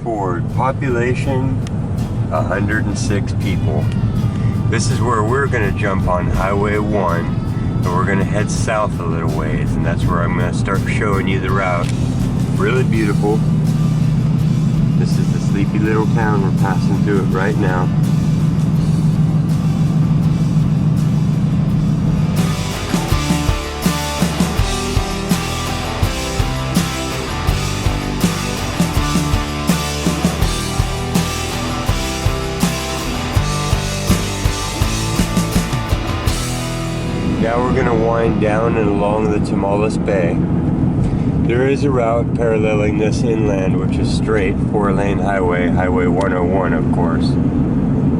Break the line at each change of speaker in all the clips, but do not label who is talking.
Ford. Population 106 people. This is where we're going to jump on Highway 1 and we're going to head south a little ways, and that's where I'm going to start showing you the route. Really beautiful. This is the sleepy little town. We're passing through it right now. Now we're going to wind down and along the Tamales Bay. There is a route paralleling this inland, which is straight, 4-lane highway, Highway 101 of course.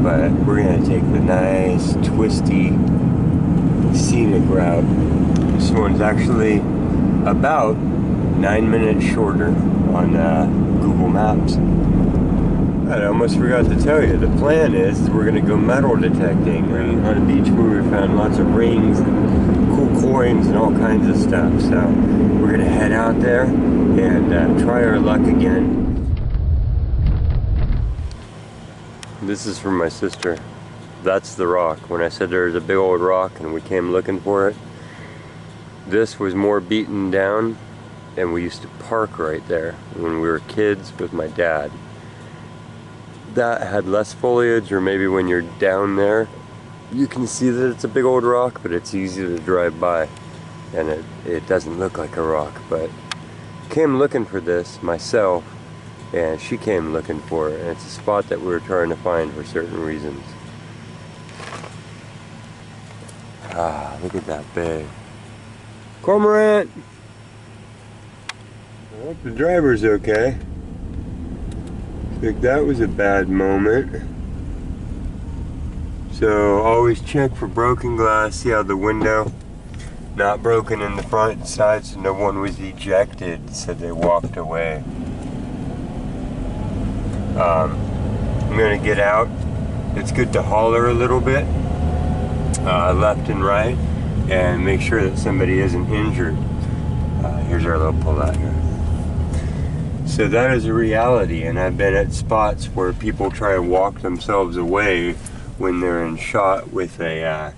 But we're going to take the nice, twisty, scenic route. This one's actually about 9 minutes shorter on Google Maps. I almost forgot to tell you, the plan is we're going to go metal detecting on a beach where we found lots of rings and cool coins and all kinds of stuff. So we're going to head out there and try our luck again. This is from my sister. That's the rock. When I said there's a big old rock and we came looking for it, this was more beaten down, and we used to park right there when we were kids with my dad. That had less foliage, or maybe when you're down there you can see that it's a big old rock, but it's easy to drive by and it doesn't look like a rock. But came looking for this myself, and she came looking for it, and it's a spot that we were trying to find for certain reasons. Ah, look at that bay. Cormorant! I hope the driver's okay. I think that was a bad moment. So always check for broken glass. See how the window not broken in the front and side, so no one was ejected, so they walked away. I'm gonna get out. It's good to holler a little bit left and right and make sure that somebody isn't injured. Here's our little pull-out here. So that is a reality, and I've been at spots where people try to walk themselves away when they're in shot with a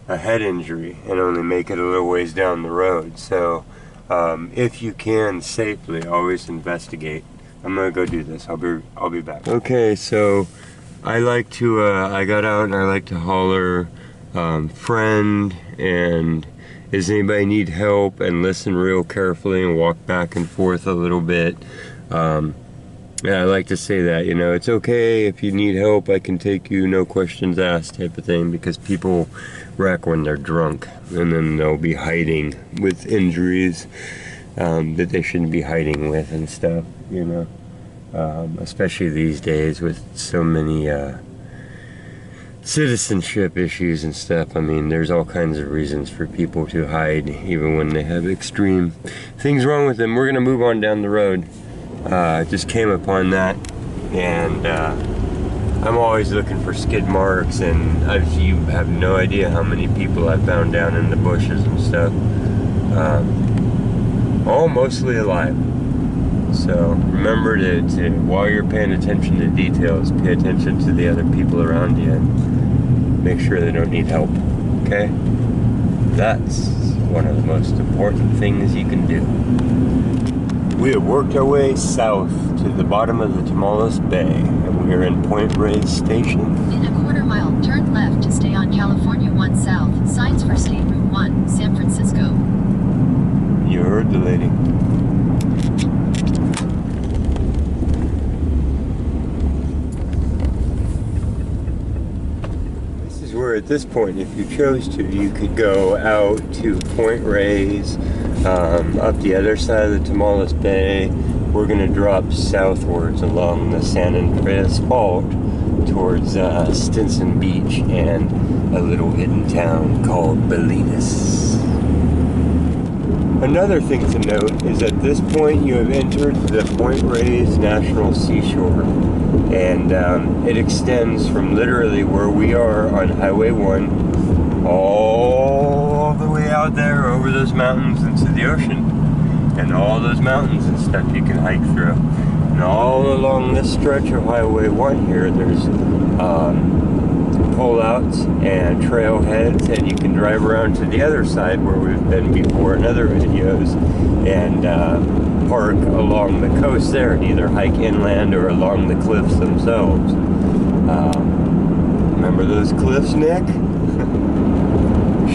head injury and only make it a little ways down the road. So if you can safely, always investigate. I'm gonna go do this. I'll be back. Okay, so I like to I got out and I like to holler friend, and does anybody need help, and listen real carefully and walk back and forth a little bit. Yeah, I like to say that, you know, it's okay if you need help, I can take you, no questions asked type of thing, because people wreck when they're drunk, and then they'll be hiding with injuries that they shouldn't be hiding with and stuff, you know, especially these days with so many citizenship issues and stuff. I mean, there's all kinds of reasons for people to hide, even when they have extreme things wrong with them. We're gonna move on down the road. Just came upon that, and I'm always looking for skid marks, and you have no idea how many people I've found down in the bushes and stuff. All mostly alive. So remember to while you're paying attention to details, pay attention to the other people around you and make sure they don't need help, okay? That's one of the most important things you can do. We have worked our way south to the bottom of the Tamales Bay, and we are in Point Reyes Station.
In a quarter mile, turn left to stay on California 1 South. Signs for State Route 1, San Francisco.
You heard the lady. This is where, at this point, if you chose to, you could go out to Point Reyes, up the other side of the Tamales Bay. We're going to drop southwards along the San Andreas Fault towards Stinson Beach and a little hidden town called Bolinas. Another thing to note is at this point you have entered the Point Reyes National Seashore, and it extends from literally where we are on Highway 1 all the way out there over those mountains into the ocean, and all those mountains and stuff you can hike through, and all along this stretch of Highway 1 here, there's pull-outs and trailheads, and you can drive around to the other side where we've been before in other videos, and park along the coast there, and either hike inland or along the cliffs themselves. Remember those cliffs, Nick?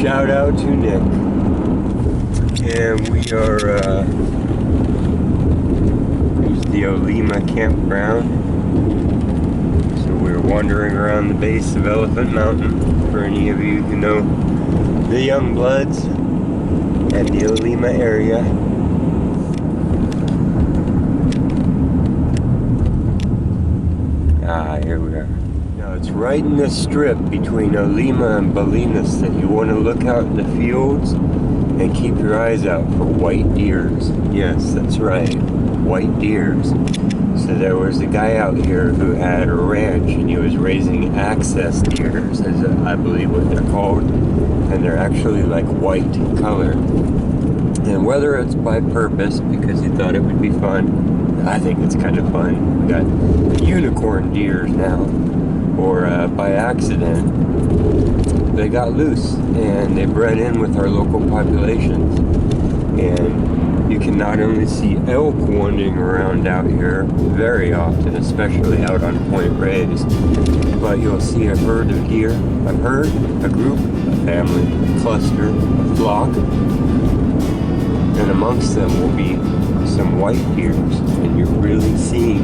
Shout out to Nick. And we are here's the Olema campground. So we're wandering around the base of Elephant Mountain. For any of you who know the young bloods and the Olema area. Here we are. Now it's right in this strip between Olema and Bolinas that you want to look out in the fields and keep your eyes out for white deers. Yes, that's right, white deers. So there was a guy out here who had a ranch, and he was raising access deers, as I believe what they're called, and they're actually like white color. And whether it's by purpose because he thought it would be fun, I think it's kind of fun. We got unicorn deers now, or by accident, they got loose and they bred in with our local populations. And you can not only see elk wandering around out here very often, especially out on Point Reyes, but you'll see a herd of deer, a herd, a group, a family, a cluster, a flock, and amongst them will be some white deers, and you're really seeing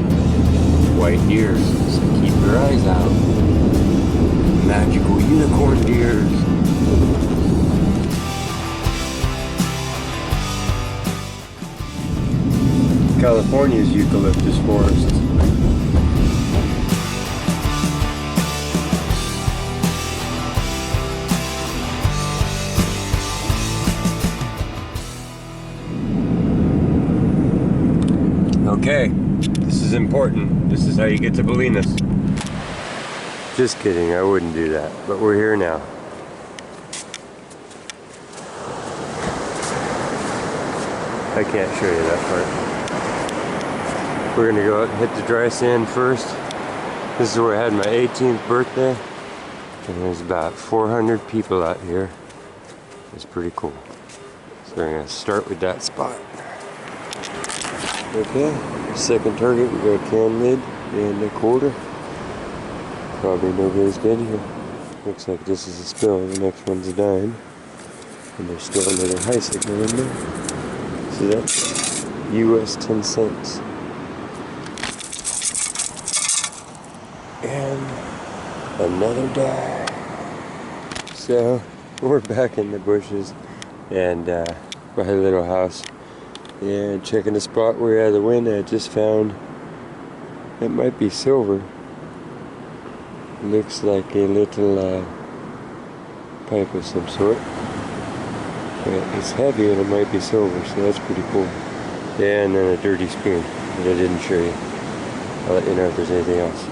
white deers, so keep your eyes out. Magical unicorn deers. California's eucalyptus forests. Okay, this is important. This is how you get to Bolinas. Just kidding, I wouldn't do that, but we're here now. I can't show you that part. We're gonna go out and hit the dry sand first. This is where I had my 18th birthday, and there's about 400 people out here. It's pretty cool. So we're gonna start with that spot. Okay, second target, we got a can lid and a quarter. Probably nobody's been here. Looks like this is a spill, the next one's a dime. And there's still another high signal in there. So that's US 10 cents. And another dime. So, we're back in the bushes and by a little house. And checking the spot where we had the wind, I just found it might be silver. Looks like a little pipe of some sort. But it's heavy and it might be silver, so that's pretty cool. Yeah, and then a dirty spoon that I didn't show you. I'll let you know if there's anything else.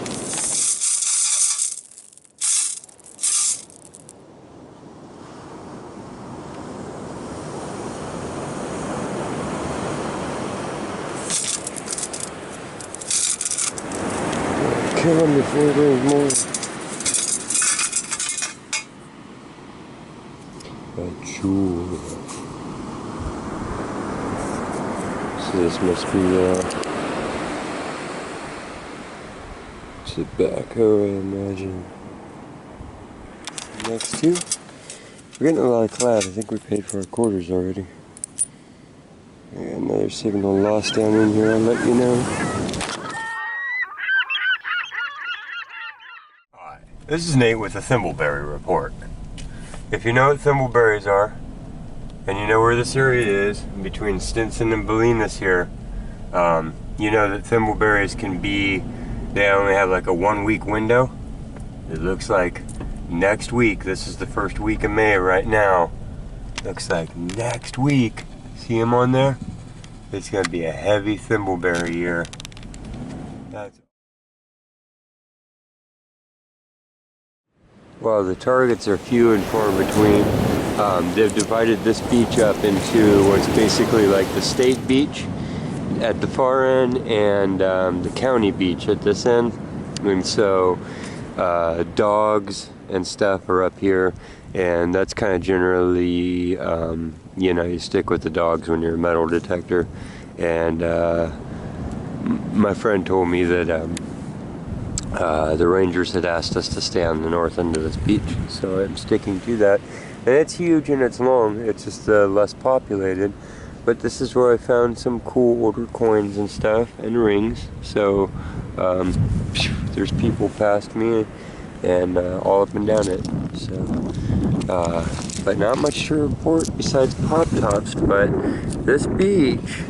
Kill them before there's more. A jewel. So this must be tobacco, I imagine. Next two. We're getting a lot of cloud. I think we paid for our quarters already. Yeah, another signal lost down in here, I'll let you know. This is Nate with the Thimbleberry Report. If you know what thimbleberries are, and you know where this area is, between Stinson and Bolinas here, you know that thimbleberries can be, they only have like a 1 week window. It looks like next week, this is the first week of May right now, looks like next week, see them on there? It's going to be a heavy thimbleberry year. Well, the targets are few and far between. They've divided this beach up into what's basically like the state beach, at the far end and the county beach at this end. And so dogs and stuff are up here, and that's kind of generally, you know, you stick with the dogs when you're a metal detector. And my friend told me that the rangers had asked us to stay on the north end of this beach, so I'm sticking to that. And it's huge and it's long, it's just less populated. But this is where I found some cool older coins and stuff and rings. So there's people past me and all up and down it. So, but not much to report besides pop tops. But this beach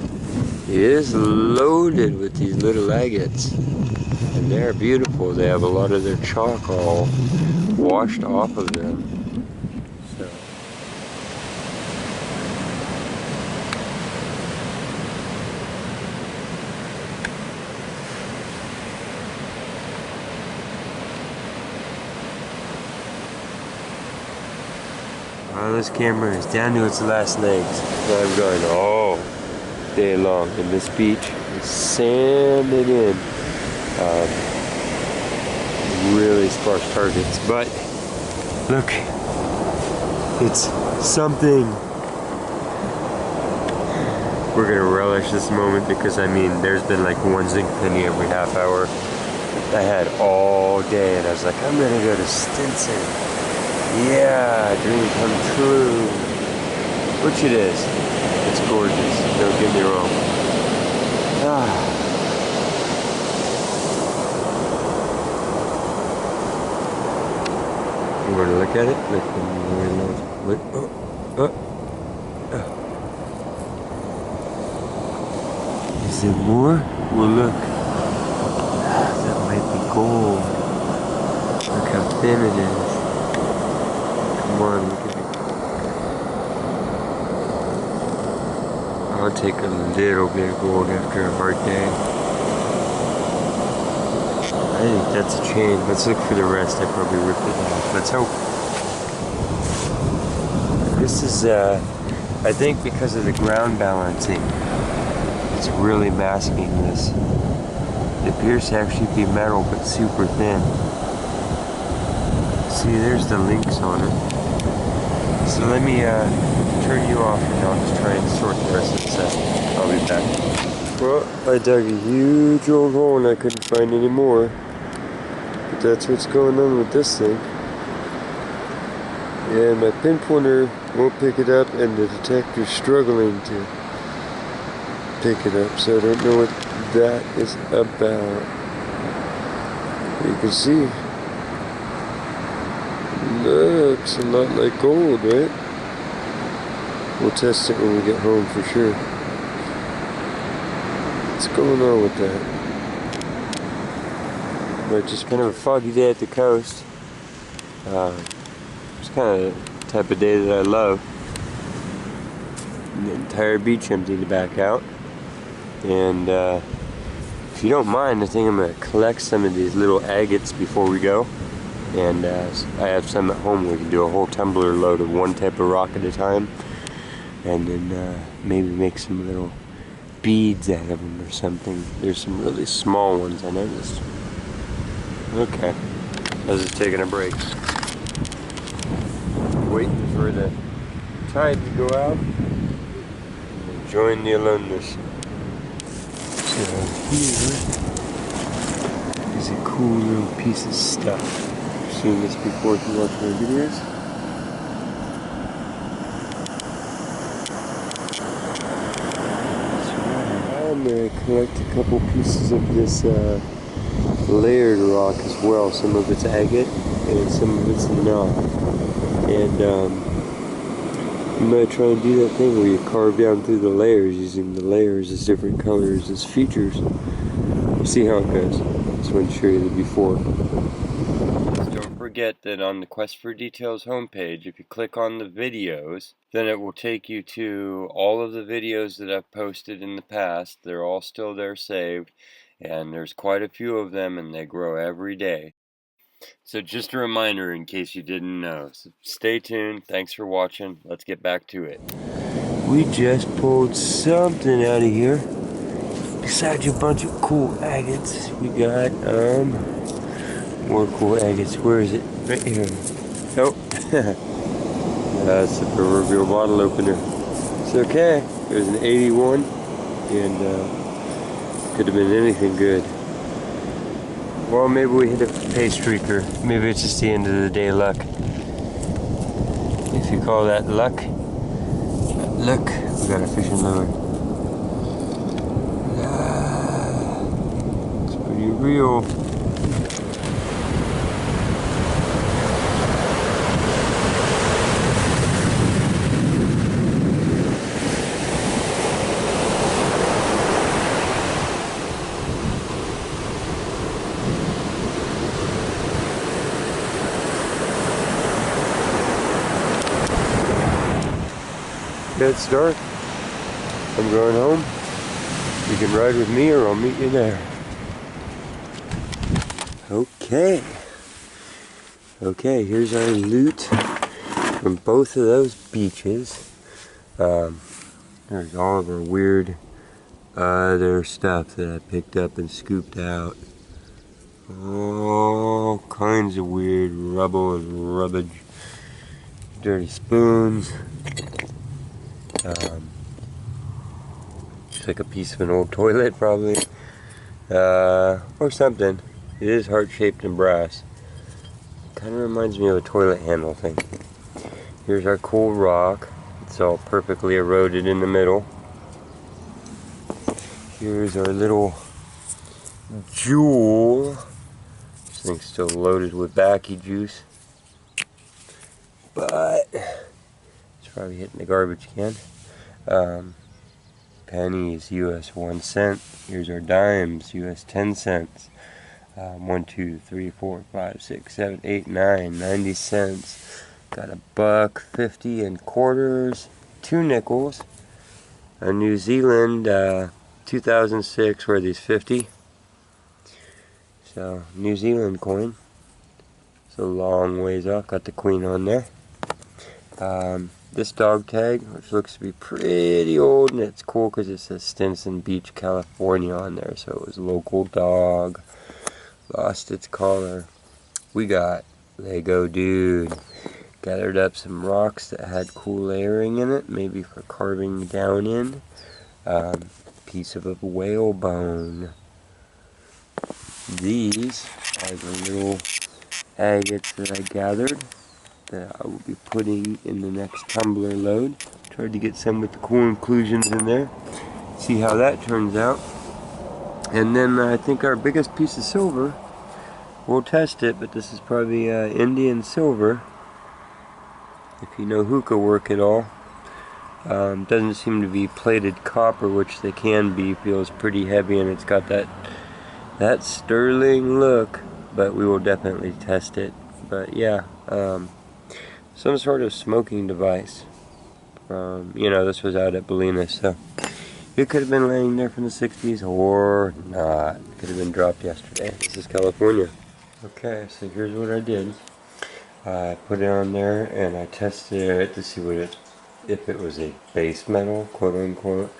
is loaded with these little agates, and they're beautiful. They have a lot of their chalk all washed off of them. So. Well, this camera is down to its last legs. I'm going all day long, and this beach is sanded in. Really sparse targets, but look, it's something. We're gonna relish this moment because I mean, there's been like one zinc penny every half hour I had all day, and I was like, I'm gonna go to Stinson. Yeah, dream come true. Which it is. It's gorgeous. Don't get me wrong. You want to look at it? Look. Is there more? Well, look. That might be gold. Look how thin it is. Come on, look at it. I'll take a little bit of gold after a hard day. I think that's a chain. Let's look for the rest. I probably ripped it off. Let's hope. This is, I think because of the ground balancing, it's really masking this. It appears to actually be metal, but super thin. See, there's the links on it. So let me turn you off, and I'll just try and sort the rest of the set. I'll be back. Well, I dug a huge old hole and I couldn't find any more. But that's what's going on with this thing. And my pinpointer won't pick it up, and the detector's struggling to pick it up. So I don't know what that is about. You can see. Looks a lot like gold, right? We'll test it when we get home for sure. What's going on with that? But just kind of a foggy day at the coast. It's kind of the type of day that I love. The entire beach empty to back out. And if you don't mind, I think I'm going to collect some of these little agates before we go. And I have some at home. We can do a whole tumbler load of one type of rock at a time, and then maybe make some little beads out of them or something. There's some really small ones I noticed. Okay, I was just taking a break, waiting for the tide to go out, and enjoying the aloneness. So here is a cool little piece of stuff. Seen this before if you watch my videos. I'm going to collect a couple pieces of this layered rock as well. Some of it's agate and some of it's not. And I'm going to try and do that thing where you carve down through the layers, using the layers as different colors as features. We'll see how it goes. Just want to show you the before. Don't forget that on the Quest for Details homepage, if you click on the videos, then it will take you to all of the videos that I've posted in the past. They're all still there saved, and there's quite a few of them, and they grow every day. So just a reminder in case you didn't know. So stay tuned. Thanks for watching. Let's get back to it. We just pulled something out of here. besides a bunch of cool agates, we got more cool agates. Where is it? Right here. Oh, that's the proverbial bottle opener. It's okay. There's an 81, and could have been anything good. Well, maybe we hit a pay streaker. Maybe it's just the end of the day luck. If you call that luck. Look, we got a fishing lure. It's pretty real. It's dark. I'm going home. You can ride with me or I'll meet you there. Okay. Okay, here's our loot from both of those beaches. There's all of our weird other stuff that I picked up and scooped out. All kinds of weird rubble and rubbish. Dirty spoons. Just like a piece of an old toilet, probably, or something. It is heart-shaped and brass. Kind of reminds me of a toilet handle thing. Here's our cool rock. It's all perfectly eroded in the middle. Here's our little jewel. This thing's still loaded with backy juice, but it's probably hitting the garbage can. Pennies, US 1 cent. Here's our dimes, US 10 cents. 1, 2, 3, 4, 5, 6, 7, 8, 9, 90 cents. Got a buck, 50 and quarters, 2 nickels. A New Zealand 2006, where are these 50? So, New Zealand coin. It's a long ways off. Got the queen on there. This dog tag, which looks to be pretty old, and it's cool because it says Stinson Beach, California on there, so it was local dog. Lost its collar. We got Lego Dude. Gathered up some rocks that had cool layering in it, maybe for carving down in. Piece of a whale bone. These are the little agates that I gathered that I will be putting in the next tumbler load. Tried to get some with the cool inclusions in there. See how that turns out. And then I think our biggest piece of silver, we'll test it, but this is probably Indian silver. If you know hookah work at all. Doesn't seem to be plated copper, which they can be. Feels pretty heavy, and it's got that sterling look, but we will definitely test it. But yeah, some sort of smoking device. You know, this was out at Bolinas, so it could have been laying there from the 60s or not. It could have been dropped yesterday. This is California. Okay, so here's what I did. I put it on there and I tested it to see if it was a base metal, quote unquote,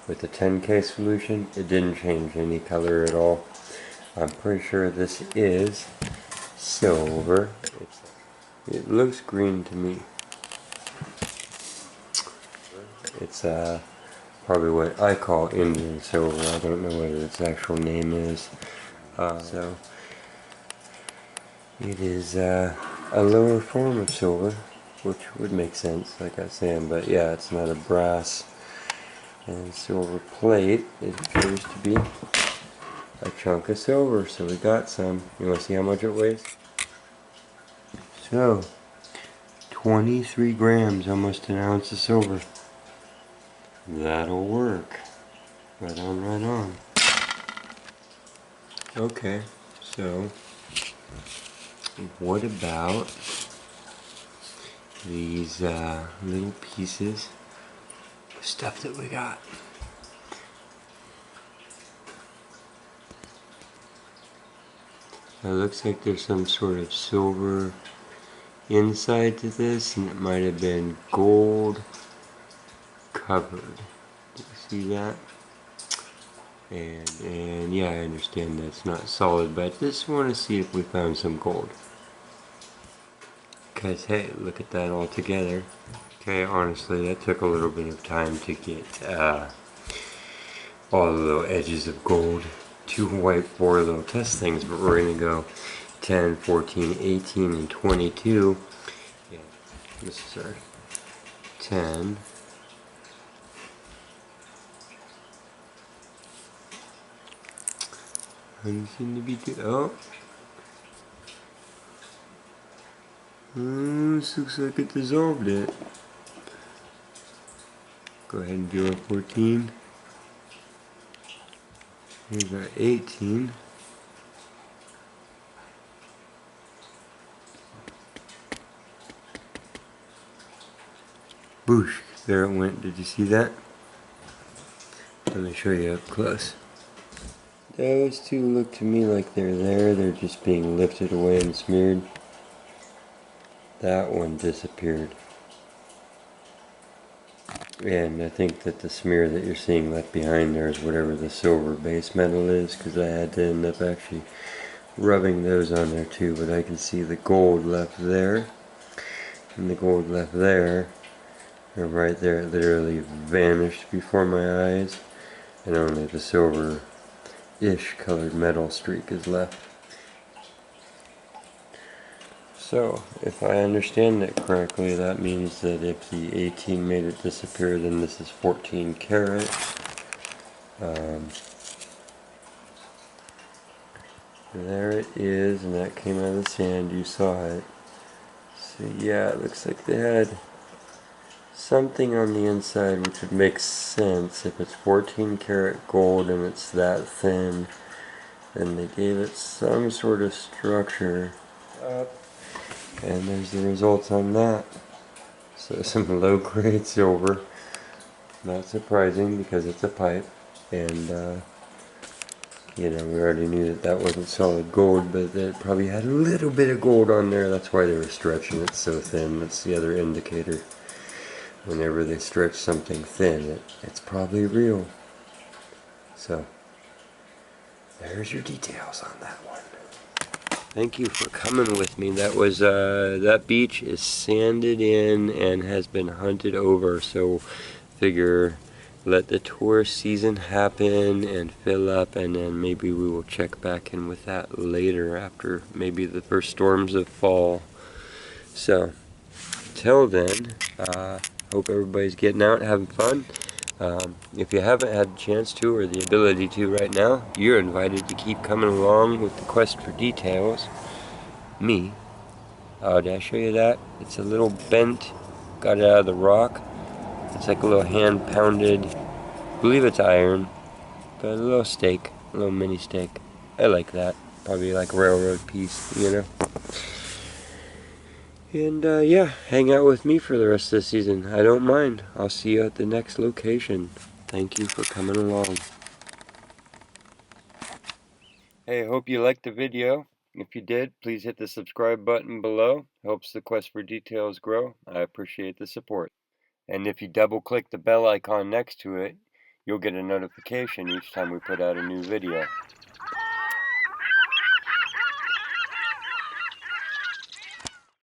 with a 10K solution. It didn't change any color at all. I'm pretty sure this is silver. It looks green to me. It's probably what I call Indian silver. I don't know what its actual name is. So it is a lower form of silver, which would make sense, like I was saying. But yeah, it's not a brass and silver plate. It appears to be a chunk of silver. So we got some. You want to see how much it weighs? So 23 grams, almost an ounce of silver. That'll work. Right on, right on. Okay, so what about these little pieces of stuff that we got? It looks like there's some sort of silver inside to this, and it might have been gold covered. Do you see that? And yeah, I understand that's not solid, but I just want to see if we found some gold. Because hey, look at that all together. Okay, honestly, that took a little bit of time to get all the little edges of gold to wipe for little test things, but we're going to go 10, 14, 18, and 22. Yeah, this is our 10. Doesn't seem to be good. Oh. This looks like it dissolved it. Go ahead and do our 14. Here's our 18. Boosh, there it went. Did you see that? Let me show you up close. Those two look to me like they're there. They're just being lifted away and smeared. That one disappeared. And I think that the smear that you're seeing left behind there is whatever the silver base metal is, because I had to end up actually rubbing those on there too. But I can see the gold left there and the gold left there. And right there, it literally vanished before my eyes, and only the silver-ish colored metal streak is left. So, if I understand it correctly, that means that if the 18 made it disappear, then this is 14 karat. There it is, and that came out of the sand. You saw it. So yeah, it looks like they had something on the inside, which would make sense if it's 14 karat gold and it's that thin. Then they gave it some sort of structure up, and there's the results on that. So some low grade silver, not surprising because it's a pipe, and you know, we already knew that that wasn't solid gold, but it probably had a little bit of gold on there. That's why they were stretching it so thin. That's the other indicator. Whenever they stretch something thin, it's probably real. So there's your details on that one. Thank you for coming with me. That was that beach is sanded in and has been hunted over, so figure let the tourist season happen and fill up, and then maybe we will check back in with that later after maybe the first storms of fall. So till then, hope everybody's getting out, having fun. If you haven't had a chance to or the ability to right now, you're invited to keep coming along with the quest for details. Me. Did I show you that? It's a little bent, got it out of the rock. It's like a little hand pounded, I believe it's iron, but a little steak, a little mini steak. I like that. Probably like a railroad piece, you know. And yeah, hang out with me for the rest of the season. I don't mind. I'll see you at the next location. Thank you for coming along. Hey, hope you liked the video. If you did, please hit the subscribe button below. Helps the quest for details grow. I appreciate the support. And if you double click the bell icon next to it, you'll get a notification each time we put out a new video.